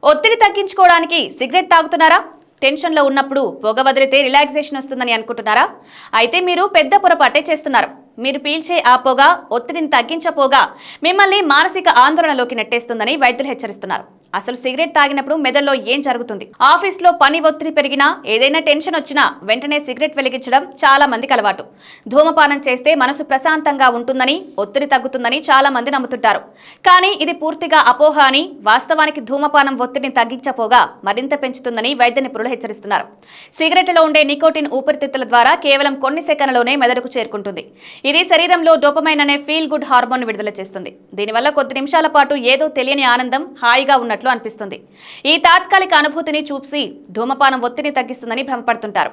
ఒత్తిడి తగ్గించుకోవడానికి సిగరెట్ తాగుతున్నారా? టెన్షన్లో ఉన్నప్పుడు పొగ వదిలితే రిలాక్సేషన్ వస్తుందని అనుకుంటున్నారా? అయితే మీరు పెద్ద పొరపాటే చేస్తున్నారు. మీరు పీల్చే ఆ పొగ ఒత్తిడిని తగ్గించపోగా మిమ్మల్ని మానసిక ఆందోళనలోకి నెట్టేస్తుందని వైద్యులు హెచ్చరిస్తున్నారు. అసలు సిగరెట్ తాగినప్పుడు మెదడులో ఏం జరుగుతుంది? ఆఫీస్లో పని ఒత్తిడి పెరిగినా, ఏదైనా టెన్షన్ వచ్చినా వెంటనే సిగరెట్ వెలిగించడం చాలా మందికి అలవాటు. ధూమపానం చేస్తే మనసు ప్రశాంతంగా ఉంటుందని, ఒత్తిడి తగ్గుతుందని చాలా మంది నమ్ముతుంటారు. కానీ ఇది పూర్తిగా అపోహ అని, వాస్తవానికి ధూమపానం ఒత్తిడిని తగ్గించపోగా మరింత పెంచుతుందని వైద్య నిపుణులు హెచ్చరిస్తున్నారు. సిగరెట్లో ఉండే నికోటిన్ ఊపిరితిత్తుల ద్వారా కేవలం కొన్ని సెకన్లలోనే మెదడుకు చేరుకుంటుంది. ఇది శరీరంలో డోపమైన్ అనే ఫీల్ గుడ్ హార్మోన్ విడుదల చేస్తుంది. దీనివల్ల కొద్ది నిమిషాల పాటు ఏదో తెలియని ఆనందం, హాయిగా ఉన్నట్లు అనిపిస్తుంది. ఈ తాత్కాలిక అనుభూతిని చూసి ధూమపానం ఒత్తిడిని తగ్గిస్తుందని భ్రమపడుతుంటారు.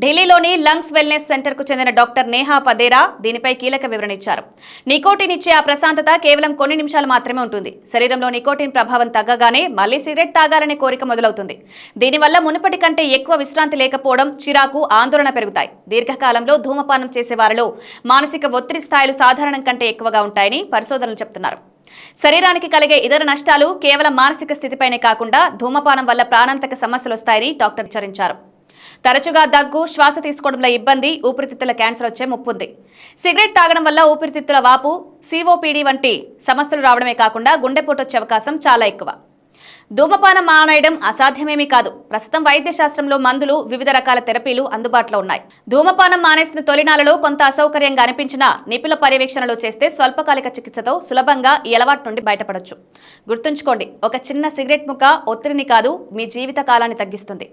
ఢిల్లీలోని లంగ్స్ వెల్నెస్ సెంటర్ కు చెందిన డాక్టర్ నేహా పదేరా దీనిపై కీలక వివరణ ఇచ్చారు. నికోటిన్ ఇచ్చే ఆ ప్రశాంతత కేవలం కొన్ని నిమిషాలు మాత్రమే ఉంటుంది. శరీరంలో నికోటిన్ ప్రభావం తగ్గగానే మళ్లీ సిగరెట్ తాగాలనే కోరిక మొదలవుతుంది. దీనివల్ల మునుపటి కంటే ఎక్కువ విశ్రాంతి లేకపోవడం, చిరాకు, ఆందోళన పెరుగుతాయి. దీర్ఘకాలంలో ధూమపానం చేసే వారిలో మానసిక ఒత్తిడి స్థాయిలు సాధారణం కంటే ఎక్కువగా ఉంటాయని పరిశోధనలు చెబుతున్నారు. శరీరానికి కలిగే ఇతర నష్టాలు కేవలం మానసిక స్థితిపైనే కాకుండా ధూమపానం వల్ల ప్రాణాంతక సమస్యలు వస్తాయని డాక్టర్ హెచ్చరించారు. తరచుగా దగ్గు, శ్వాస తీసుకోవడంలో ఇబ్బంది, ఊపిరితిత్తుల క్యాన్సర్ వచ్చే ముప్పుంది. సిగరెట్ తాగడం వల్ల ఊపిరితిత్తుల వాపు, సిఓపిడి వంటి సమస్యలు రావడమే కాకుండా గుండెపోటు వచ్చే అవకాశం చాలా ఎక్కువ. ధూమపానం మానేయడం అసాధ్యమేమీ కాదు. ప్రస్తుతం వైద్య శాస్త్రంలో మందులు, వివిధ రకాల థెరపీలు అందుబాటులో ఉన్నాయి. ధూమపానం మానేసిన తొలినాళ్లలో కొంత అసౌకర్యంగా అనిపించినా నిపుణుల పర్యవేక్షణలో చేస్తే స్వల్పకాలిక చికిత్సతో సులభంగా ఈ అలవాటు నుండి బయటపడొచ్చు. గుర్తుంచుకోండి, ఒక చిన్న సిగరెట్ ముక్క ఒత్తిడిని కాదు, మీ జీవిత కాలాన్ని తగ్గిస్తుంది.